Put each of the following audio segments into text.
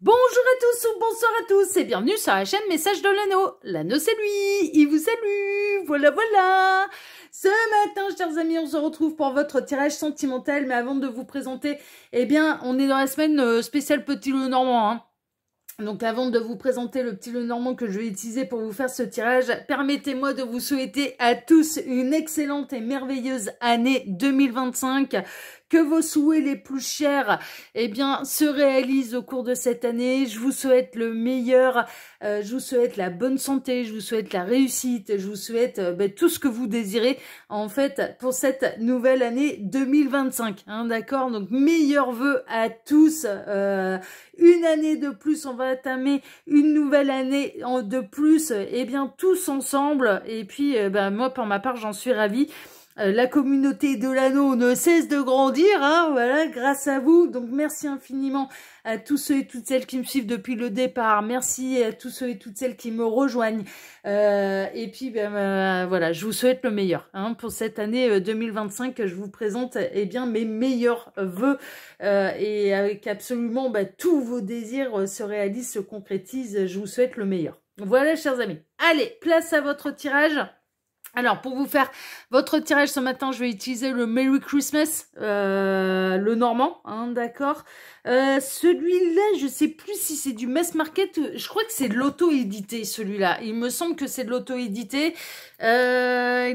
Bonjour à tous ou bonsoir à tous et bienvenue sur la chaîne Message de l'Anneau. L'Anneau c'est lui, il vous salue, voilà. Ce matin, chers amis, on se retrouve pour votre tirage sentimental, mais avant de vous présenter, eh bien, on est dans la semaine spéciale Petit Loup Normand, hein. Donc avant de vous présenter le petit Lenormand que je vais utiliser pour vous faire ce tirage, permettez-moi de vous souhaiter à tous une excellente et merveilleuse année 2025. Que vos souhaits les plus chers eh bien, se réalisent au cours de cette année. Je vous souhaite le meilleur, je vous souhaite la bonne santé, je vous souhaite la réussite, je vous souhaite tout ce que vous désirez en fait pour cette nouvelle année 2025. Hein, d'accord? Donc meilleurs vœux à tous. Une année de plus, on va entamer une nouvelle année de plus, et bien tous ensemble. Et puis, moi, pour ma part, j'en suis ravie. La communauté de l'anneau ne cesse de grandir, hein, voilà, grâce à vous. Donc, merci infiniment à tous ceux et toutes celles qui me suivent depuis le départ. Merci à tous ceux et toutes celles qui me rejoignent. Et puis, voilà, je vous souhaite le meilleur, hein, pour cette année 2025. Je vous présente, eh bien, mes meilleurs vœux et avec absolument tous vos désirs se réalisent, se concrétisent. Je vous souhaite le meilleur. Voilà, chers amis. Allez, place à votre tirage. Alors, pour vous faire votre tirage ce matin, je vais utiliser le Merry Christmas, le Normand, hein, d'accord. Celui-là, je sais plus si c'est du mass market, je crois que c'est de l'auto-édité, celui-là. Il me semble que c'est de l'auto-édité. Il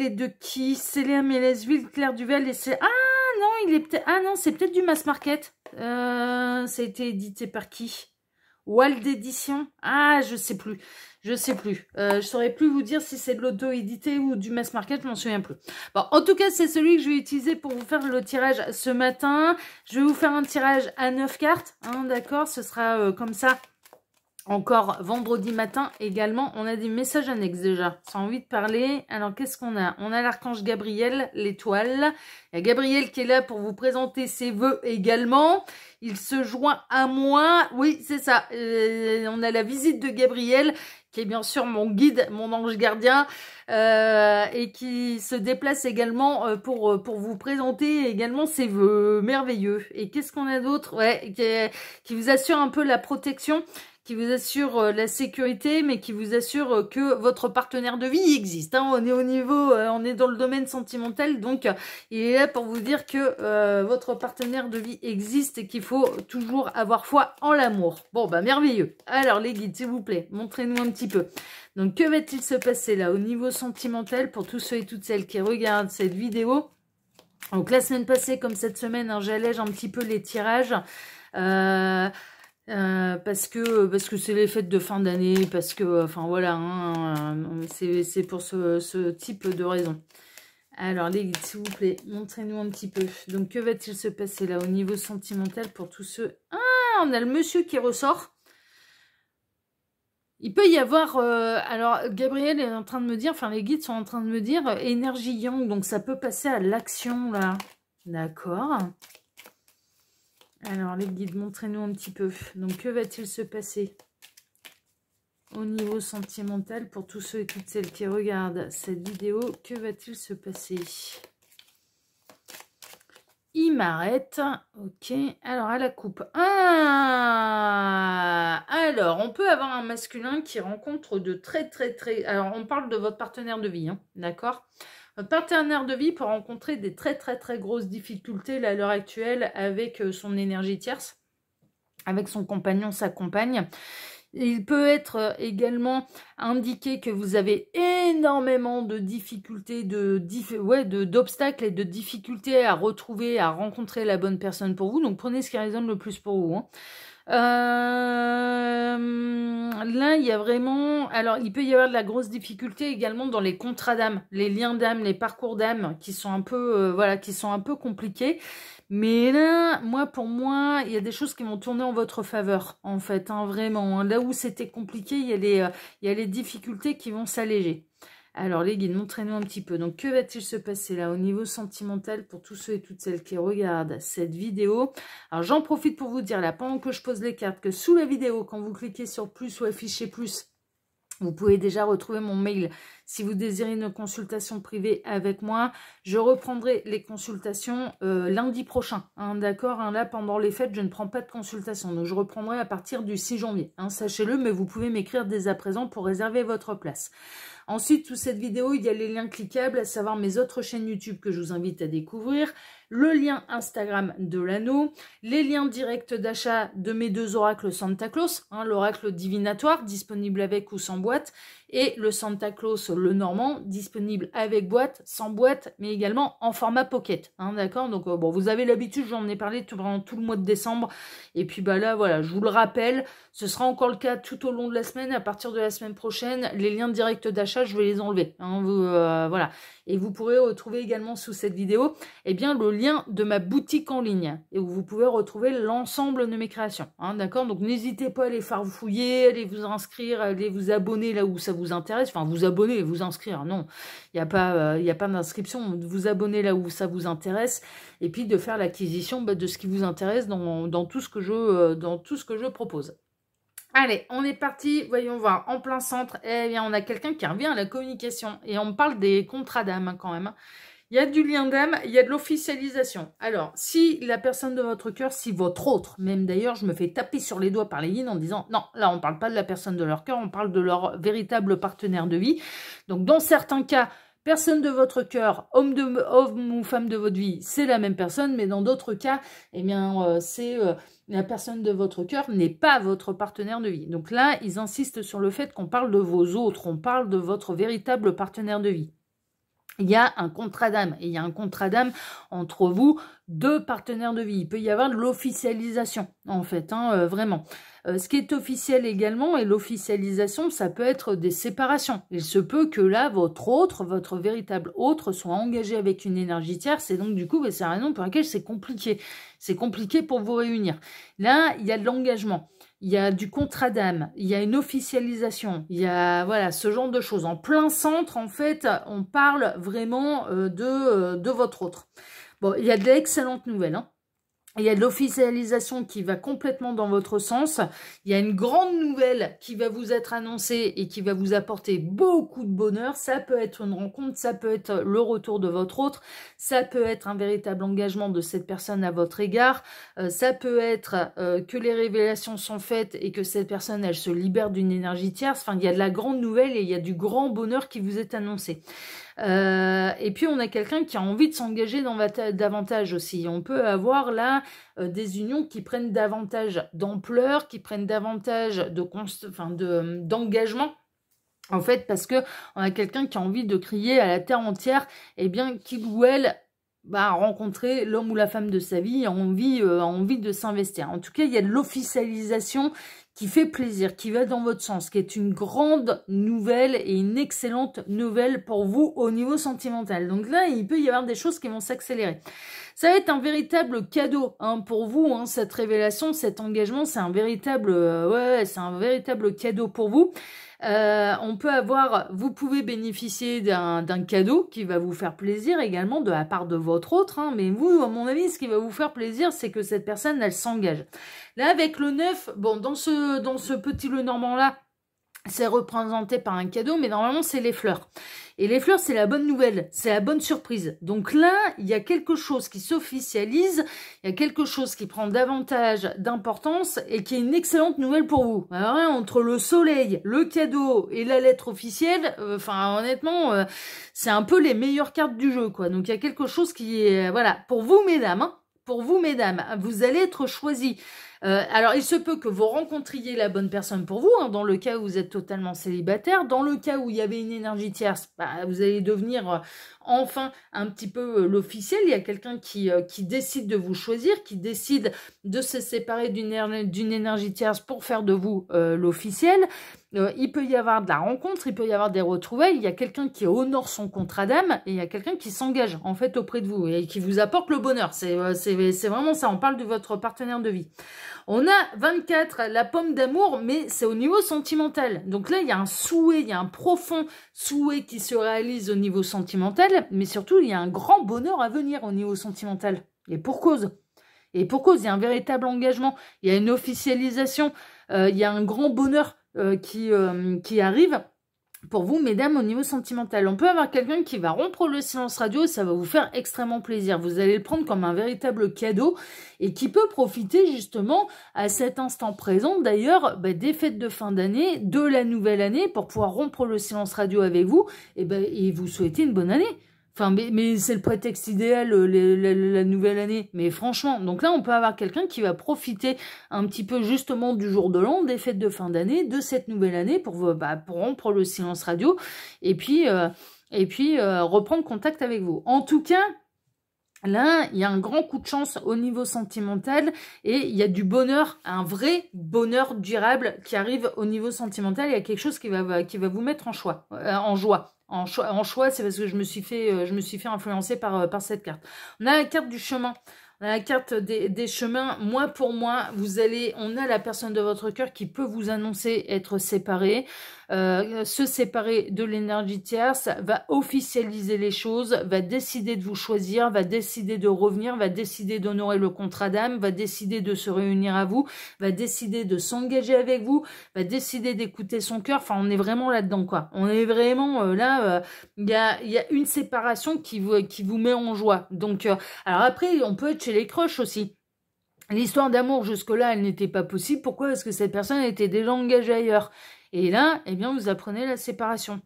est de qui? Célia Mélesville, Claire Duvel, et c'est... Ah non, il est peut-être... Ah non, c'est peut-être du mass market. Ça a été édité par qui? Wald Édition? Ah, je sais plus. Je sais plus. Je saurais plus vous dire si c'est de l'auto-édité ou du mass market, je m'en souviens plus. Bon, en tout cas, c'est celui que je vais utiliser pour vous faire le tirage ce matin. Je vais vous faire un tirage à 9 cartes, hein, d'accord? Ce sera comme ça. Encore vendredi matin également, on a des messages annexes déjà, sans envie de parler. Alors qu'est-ce qu'on a? On a l'archange Gabriel, l'étoile. Il y a Gabriel qui est là pour vous présenter ses vœux également. Il se joint à moi, oui c'est ça. On a la visite de Gabriel, qui est bien sûr mon guide, mon ange gardien, et qui se déplace également pour vous présenter également ses vœux merveilleux. Et qu'est-ce qu'on a d'autre? Ouais, qui vous assure un peu la protection, qui vous assure la sécurité, mais qui vous assure que votre partenaire de vie existe. Hein. On est au niveau, on est dans le domaine sentimental, donc il est là pour vous dire que votre partenaire de vie existe et qu'il faut toujours avoir foi en l'amour. Bon, merveilleux. Alors les guides, s'il vous plaît, montrez-nous un petit peu. Donc que va-t-il se passer là au niveau sentimental pour tous ceux et toutes celles qui regardent cette vidéo? Donc la semaine passée, comme cette semaine, hein, j'allège un petit peu les tirages. Parce que c'est les fêtes de fin d'année, parce que enfin voilà, hein, c'est pour ce type de raison. Alors les guides, s'il vous plaît, montrez-nous un petit peu. Donc que va-t-il se passer là au niveau sentimental pour tous ceux... Ah, on a le monsieur qui ressort. Il peut y avoir... alors Gabriel est en train de me dire, enfin les guides sont en train de me dire énergie yang, donc ça peut passer à l'action là. D'accord. Alors, les guides, montrez-nous un petit peu. Donc, que va-t-il se passer au niveau sentimental pour tous ceux et toutes celles qui regardent cette vidéo? Que va-t-il se passer? Il m'arrête. Ok. Alors, à la coupe. Ah! Alors, on peut avoir un masculin qui rencontre de très... Alors, on parle de votre partenaire de vie, hein, d'accord? Votre partenaire de vie peut rencontrer des très grosses difficultés là, à l'heure actuelle avec son énergie tierce, avec son compagnon, sa compagne. Il peut être également indiqué que vous avez énormément de difficultés, d'obstacles et de difficultés à retrouver, à rencontrer la bonne personne pour vous. Donc prenez ce qui résonne le plus pour vous, hein. Là, il y a vraiment... Alors, il peut y avoir de la grosse difficulté également dans les contrats d'âme, les liens d'âme, les parcours d'âme qui sont un peu, qui sont un peu compliqués. Mais là, pour moi, il y a des choses qui vont tourner en votre faveur, en fait, hein, vraiment. Hein. Là où c'était compliqué, il y a les difficultés qui vont s'alléger. Alors les guides, montrez-nous un petit peu. Donc que va-t-il se passer là au niveau sentimental pour tous ceux et toutes celles qui regardent cette vidéo? Alors j'en profite pour vous dire là, pendant que je pose les cartes, que sous la vidéo, quand vous cliquez sur plus ou afficher plus, vous pouvez déjà retrouver mon mail Si vous désirez une consultation privée avec moi, je reprendrai les consultations lundi prochain. Hein, d'accord, hein, là, pendant les fêtes, je ne prends pas de consultation. Donc, je reprendrai à partir du 6 janvier. Hein, sachez-le, mais vous pouvez m'écrire dès à présent pour réserver votre place. Ensuite, sous cette vidéo, il y a les liens cliquables, à savoir mes autres chaînes YouTube que je vous invite à découvrir, le lien Instagram de l'anneau, les liens directs d'achat de mes 2 oracles Santa Claus, hein, l'oracle divinatoire, disponible avec ou sans boîte, et le Santa Claus, le normand, disponible avec boîte, sans boîte, mais également en format pocket. Hein, d'accord. Donc, bon, vous avez l'habitude, j'en ai parlé pendant tout le mois de décembre. Et puis, bah là, voilà, je vous le rappelle, ce sera encore le cas tout au long de la semaine. À partir de la semaine prochaine, les liens directs d'achat, je vais les enlever. Hein, voilà. Et vous pourrez retrouver également sous cette vidéo, eh bien, le lien de ma boutique en ligne, et où vous pouvez retrouver l'ensemble de mes créations. Hein, d'accord. Donc, n'hésitez pas à les farfouiller, à aller vous inscrire, à aller vous abonner là où ça vous intéresse, enfin vous abonner et vous inscrire, non, il n'y a pas d'inscription, vous abonner là où ça vous intéresse, et puis de faire l'acquisition de ce qui vous intéresse dans tout ce que je propose. Allez, on est parti, voyons voir, en plein centre, eh bien on a quelqu'un qui revient à la communication, et on me parle des contrats d'âme hein, quand même. Il y a du lien d'âme, il y a de l'officialisation. Alors, si la personne de votre cœur, si votre autre, même d'ailleurs, je me fais taper sur les doigts par les yin en disant, non, là, on ne parle pas de la personne de leur cœur, on parle de leur véritable partenaire de vie. Donc, dans certains cas, personne de votre cœur, homme ou femme de votre vie, c'est la même personne, mais dans d'autres cas, eh bien, la personne de votre cœur n'est pas votre partenaire de vie. Donc là, ils insistent sur le fait qu'on parle de vos autres, on parle de votre véritable partenaire de vie. Il y a un contrat d'âme, et il y a un contrat d'âme entre vous, 2 partenaires de vie. Il peut y avoir de l'officialisation, en fait, hein, vraiment. Ce qui est officiel également, et l'officialisation, ça peut être des séparations. Il se peut que là, votre véritable autre, soit engagé avec une énergie tierce, et donc du coup, c'est la raison pour laquelle c'est compliqué. C'est compliqué pour vous réunir. Là, il y a de l'engagement. Il y a du contrat d'âme, il y a une officialisation, il y a voilà ce genre de choses. En plein centre, en fait, on parle vraiment de votre autre. Bon, il y a de l'excellentes nouvelles, hein. Il y a de l'officialisation qui va complètement dans votre sens. Il y a une grande nouvelle qui va vous être annoncée et qui va vous apporter beaucoup de bonheur. Ça peut être une rencontre, ça peut être le retour de votre autre, ça peut être un véritable engagement de cette personne à votre égard. Ça peut être que les révélations sont faites et que cette personne, elle se libère d'une énergie tierce. Enfin, il y a de la grande nouvelle et il y a du grand bonheur qui vous est annoncé. Et puis on a quelqu'un qui a envie de s'engager davantage aussi. On peut avoir là des unions qui prennent davantage d'ampleur, qui prennent davantage d'engagement. En fait, parce que on a quelqu'un qui a envie de crier à la terre entière, eh bien qu'il ou elle va rencontrer l'homme ou la femme de sa vie, a envie de s'investir. En tout cas, il y a de l'officialisation qui fait plaisir, qui va dans votre sens, qui est une grande nouvelle et une excellente nouvelle pour vous au niveau sentimental. Donc là, il peut y avoir des choses qui vont s'accélérer. Ça va être un véritable cadeau hein, pour vous, hein, cette révélation, cet engagement, c'est un véritable, c'est un véritable cadeau pour vous. Vous pouvez bénéficier d'un cadeau qui va vous faire plaisir également de la part de votre autre, hein, mais vous, à mon avis, ce qui va vous faire plaisir, c'est que cette personne, elle s'engage. Là, avec le 9, bon, dans ce petit le normand là, c'est représenté par un cadeau, mais normalement, c'est les fleurs. Et les fleurs, c'est la bonne nouvelle, c'est la bonne surprise. Donc là, il y a quelque chose qui s'officialise, il y a quelque chose qui prend davantage d'importance et qui est une excellente nouvelle pour vous. Alors là, entre le soleil, le cadeau et la lettre officielle, honnêtement, c'est un peu les meilleures cartes du jeu, quoi. Donc il y a quelque chose qui est, voilà, pour vous, mesdames, hein, pour vous, mesdames, vous allez être choisis. Alors, il se peut que vous rencontriez la bonne personne pour vous, hein, dans le cas où vous êtes totalement célibataire. Dans le cas où il y avait une énergie tierce, vous allez devenir enfin un petit peu l'officiel. Il y a quelqu'un qui décide de vous choisir, qui décide de se séparer d'une énergie tierce pour faire de vous l'officiel. Il peut y avoir de la rencontre, il peut y avoir des retrouvailles, il y a quelqu'un qui honore son contrat d'âme et il y a quelqu'un qui s'engage en fait auprès de vous et qui vous apporte le bonheur. C'est vraiment ça, on parle de votre partenaire de vie. On a 24, la pomme d'amour, mais c'est au niveau sentimental. Donc là, il y a un souhait, il y a un profond souhait qui se réalise au niveau sentimental, mais surtout, il y a un grand bonheur à venir au niveau sentimental. Et pour cause. Et pour cause, il y a un véritable engagement, il y a une officialisation, il y a un grand bonheur qui arrive. pour vous, mesdames, au niveau sentimental. On peut avoir quelqu'un qui va rompre le silence radio et ça va vous faire extrêmement plaisir. Vous allez le prendre comme un véritable cadeau et qui peut profiter justement à cet instant présent, d'ailleurs, des fêtes de fin d'année, de la nouvelle année, pour pouvoir rompre le silence radio avec vous et vous souhaiter une bonne année. Enfin, mais c'est le prétexte idéal, la nouvelle année. Mais franchement, donc là, on peut avoir quelqu'un qui va profiter un petit peu justement du jour de l'an, des fêtes de fin d'année, de cette nouvelle année pour rompre le silence radio et puis reprendre contact avec vous. En tout cas, là, il y a un grand coup de chance au niveau sentimental et il y a du bonheur, un vrai bonheur durable qui arrive au niveau sentimental. Il y a quelque chose qui va vous mettre en joie. En choix, c'est parce que je me suis fait influencer par cette carte. On a la carte du chemin. On a la carte des chemins. Moi, pour moi, on a la personne de votre cœur qui peut vous annoncer être séparé. Se séparer de l'énergie tierce, va officialiser les choses, va décider de vous choisir, va décider de revenir, va décider d'honorer le contrat d'âme, va décider de se réunir à vous, va décider de s'engager avec vous, va décider d'écouter son cœur. Enfin, on est vraiment là-dedans, quoi. On est vraiment là, il y a une séparation qui vous met en joie. Donc, alors après, on peut être chez les crushs aussi. L'histoire d'amour, jusque-là, elle n'était pas possible. Pourquoi? Parce que cette personne était déjà engagée ailleurs. Et là, eh bien, vous apprenez la séparation.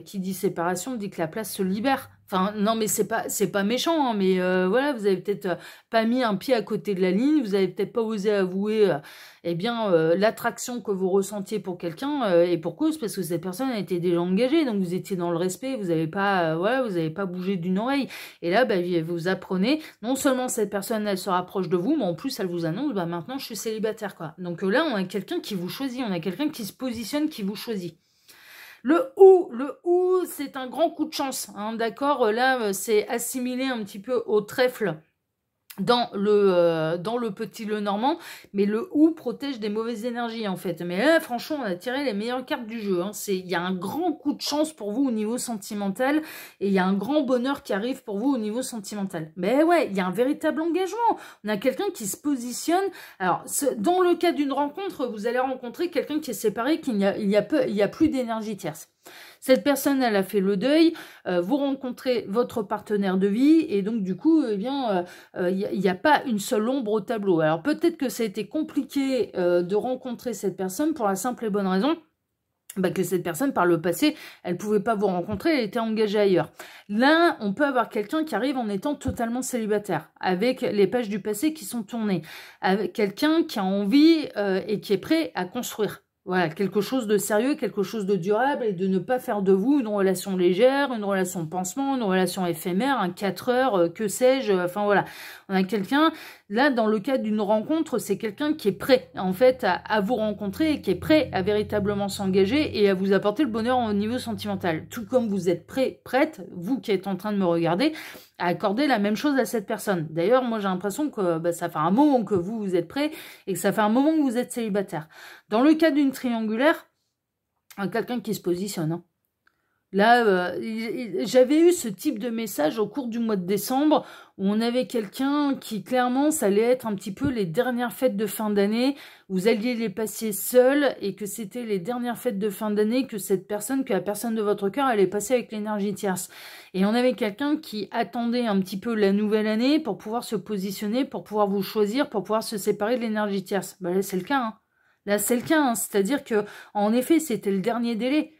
Qui dit séparation dit que la place se libère. Enfin, non, mais c'est pas méchant, hein, mais voilà, vous avez peut-être pas mis un pied à côté de la ligne, vous avez peut-être pas osé avouer, l'attraction que vous ressentiez pour quelqu'un, et pour cause, parce que cette personne a été déjà engagée, donc vous étiez dans le respect, vous avez pas, vous avez pas bougé d'une oreille. Et là, vous apprenez, non seulement cette personne, elle se rapproche de vous, mais en plus, elle vous annonce, maintenant, je suis célibataire, quoi. Donc là, on a quelqu'un qui vous choisit, on a quelqu'un qui se positionne, qui vous choisit. Le ou, c'est un grand coup de chance, hein, d'accord. Là, c'est assimilé un petit peu au trèfle dans le petit le normand, mais le ou protège des mauvaises énergies en fait. Mais là, franchement, on a tiré les meilleures cartes du jeu. Hein. Il y a un grand coup de chance pour vous au niveau sentimental et il y a un grand bonheur qui arrive pour vous au niveau sentimental. Mais ouais, il y a un véritable engagement. On a quelqu'un qui se positionne. Alors, dans le cas d'une rencontre, vous allez rencontrer quelqu'un qui est séparé, qu'il n'y a plus d'énergie tierce. Cette personne, elle a fait le deuil, vous rencontrez votre partenaire de vie et donc du coup, il n'y a pas une seule ombre au tableau. Alors peut-être que ça a été compliqué de rencontrer cette personne pour la simple et bonne raison que cette personne, par le passé, elle ne pouvait pas vous rencontrer, elle était engagée ailleurs. Là, on peut avoir quelqu'un qui arrive en étant totalement célibataire, avec les pages du passé qui sont tournées, avec quelqu'un qui a envie et qui est prêt à construire. Voilà, quelque chose de sérieux, quelque chose de durable et de ne pas faire de vous une relation légère, une relation pansement, une relation éphémère, un 4 heures, que sais-je, enfin voilà. On a quelqu'un, là, dans le cadre d'une rencontre, c'est quelqu'un qui est prêt, en fait, à vous rencontrer et qui est prêt à véritablement s'engager et à vous apporter le bonheur au niveau sentimental. Tout comme vous êtes prête, vous qui êtes en train de me regarder, à accorder la même chose à cette personne. D'ailleurs, moi, j'ai l'impression que ça fait un moment que vous êtes prêt et que ça fait un moment que vous êtes célibataire. Dans le cas d'une triangulaire, quelqu'un qui se positionne. Hein. Là, j'avais eu ce type de message au cours du mois de décembre où on avait quelqu'un qui, clairement, ça allait être un petit peu les dernières fêtes de fin d'année. Vous alliez les passer seul et que c'était les dernières fêtes de fin d'année que la personne de votre cœur allait passer avec l'énergie tierce. Et on avait quelqu'un qui attendait un petit peu la nouvelle année pour pouvoir se positionner, pour pouvoir vous choisir, pour pouvoir se séparer de l'énergie tierce. Là, c'est le cas. Hein. Là, c'est le cas. Hein. C'est-à-dire que, en effet, c'était le dernier délai.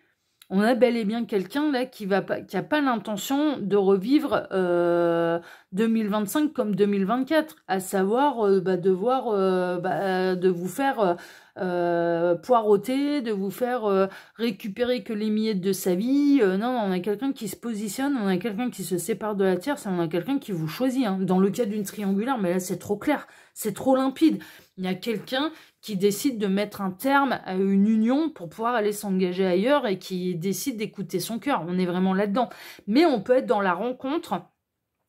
On a bel et bien quelqu'un là qui a pas l'intention de revivre 2025 comme 2024, à savoir de vous faire poireauter, de vous faire récupérer que les miettes de sa vie. Non, on a quelqu'un qui se positionne, on a quelqu'un qui se sépare de la tierce, et on a quelqu'un qui vous choisit. Hein. Dans le cas d'une triangulaire, mais là c'est trop clair, c'est trop limpide. Il y a quelqu'un qui décide de mettre un terme à une union pour pouvoir aller s'engager ailleurs et qui décide d'écouter son cœur. On est vraiment là-dedans. Mais on peut être dans la rencontre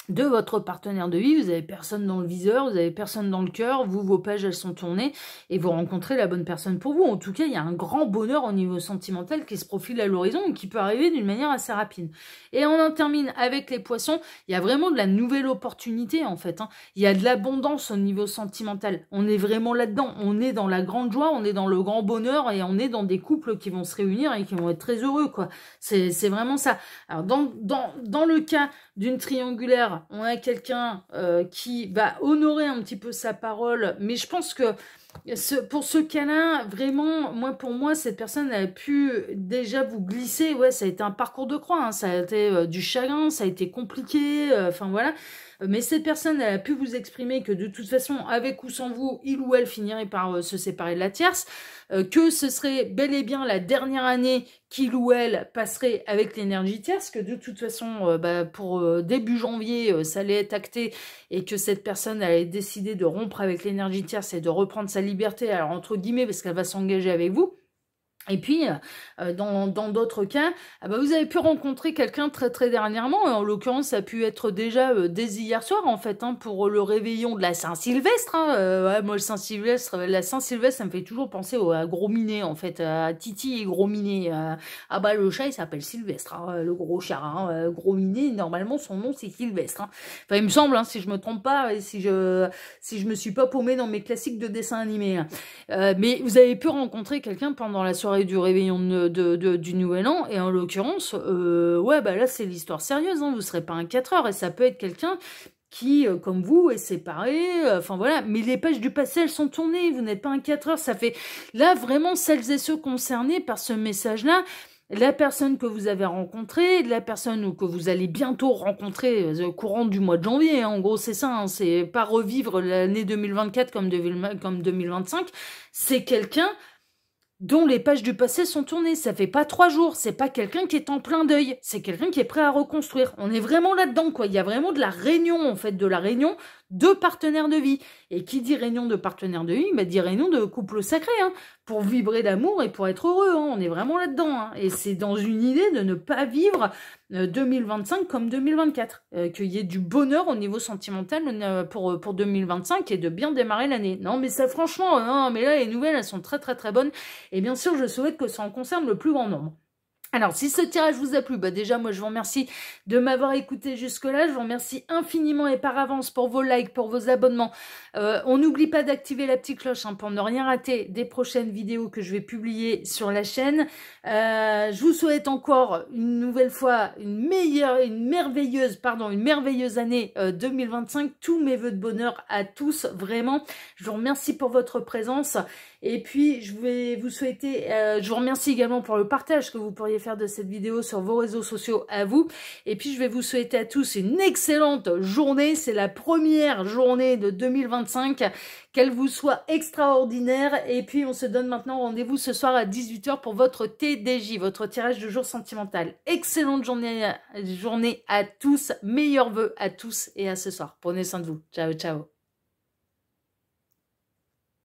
de votre partenaire de vie, vous avez personne dans le viseur, vous avez personne dans le cœur, vos pages elles sont tournées et vous rencontrez la bonne personne pour vous. En tout cas, il y a un grand bonheur au niveau sentimental qui se profile à l'horizon et qui peut arriver d'une manière assez rapide. Et on en termine avec les poissons, il y a vraiment de la nouvelle opportunité en fait. Il y a de l'abondance au niveau sentimental, on est vraiment là-dedans, on est dans la grande joie, on est dans le grand bonheur et on est dans des couples qui vont se réunir et qui vont être très heureux, quoi. C'est vraiment ça. Alors dans le cas d'une triangulaire, on a quelqu'un qui va honorer un petit peu sa parole, mais je pense que pour ce cas-là, vraiment, pour moi, cette personne a pu déjà vous glisser. Ouais, ça a été un parcours de croix, ça a été du chagrin, ça a été compliqué, enfin voilà. Mais cette personne, elle a pu vous exprimer que de toute façon, avec ou sans vous, il ou elle finirait par se séparer de la tierce, que ce serait bel et bien la dernière année qu'il ou elle passerait avec l'énergie tierce, que de toute façon, pour début janvier, ça allait être acté, et que cette personne allait décider de rompre avec l'énergie tierce et de reprendre sa liberté, alors entre guillemets, parce qu'elle va s'engager avec vous. Et puis, dans d'autres cas, vous avez pu rencontrer quelqu'un très très dernièrement, en l'occurrence, ça a pu être déjà dès hier soir, en fait, pour le réveillon de la Saint-Sylvestre. Ouais, moi, la Saint-Sylvestre, ça me fait toujours penser à Gros Minet, en fait, à Titi et Gros Minet. Le chat, il s'appelle Sylvestre, le gros chat. Gros Minet, normalement, son nom, c'est Sylvestre. Enfin, il me semble, si je me trompe pas, et si je me suis pas paumée dans mes classiques de dessins animés. Mais vous avez pu rencontrer quelqu'un pendant la soirée du réveillon du Nouvel An, et en l'occurrence, là c'est l'histoire sérieuse, vous serez pas un 4 heures, et ça peut être quelqu'un qui, comme vous, est séparé, enfin voilà, mais les pages du passé, elles sont tournées, vous n'êtes pas un 4 heures, ça fait, là vraiment, celles et ceux concernés par ce message-là, la personne que vous avez rencontrée, la personne que vous allez bientôt rencontrer courant du mois de janvier, en gros c'est ça, c'est pas revivre l'année 2024 comme 2025, c'est quelqu'un dont les pages du passé sont tournées. Ça fait pas 3 jours, c'est pas quelqu'un qui est en plein deuil, c'est quelqu'un qui est prêt à reconstruire. On est vraiment là-dedans, quoi. Il y a vraiment de la réunion, en fait, de la réunion de partenaires de vie. Et qui dit réunion de partenaires de vie, dit réunion de couple sacré, pour vibrer d'amour et pour être heureux, on est vraiment là-dedans. Et c'est dans une idée de ne pas vivre 2025 comme 2024, qu'il y ait du bonheur au niveau sentimental pour 2025 et de bien démarrer l'année. Non, mais ça, franchement, non, mais là, les nouvelles, elles sont très, très, très bonnes. Et bien sûr, je souhaite que ça en concerne le plus grand nombre. Alors, si ce tirage vous a plu, déjà, moi, je vous remercie de m'avoir écouté jusque-là. Je vous remercie infiniment et par avance pour vos likes, pour vos abonnements. On n'oublie pas d'activer la petite cloche pour ne rien rater des prochaines vidéos que je vais publier sur la chaîne. Je vous souhaite encore une nouvelle fois une merveilleuse année 2025. Tous mes vœux de bonheur à tous, vraiment. Je vous remercie pour votre présence. Et puis, je vais vous souhaiter, je vous remercie également pour le partage que vous pourriez faire de cette vidéo sur vos réseaux sociaux à vous. Et puis, je vais vous souhaiter à tous une excellente journée. C'est la première journée de 2025. Qu'elle vous soit extraordinaire. Et puis, on se donne maintenant rendez-vous ce soir à 18 h pour votre TDJ, votre tirage du jour sentimental. Excellente journée à tous. Meilleurs vœux à tous et à ce soir. Prenez soin de vous. Ciao, ciao.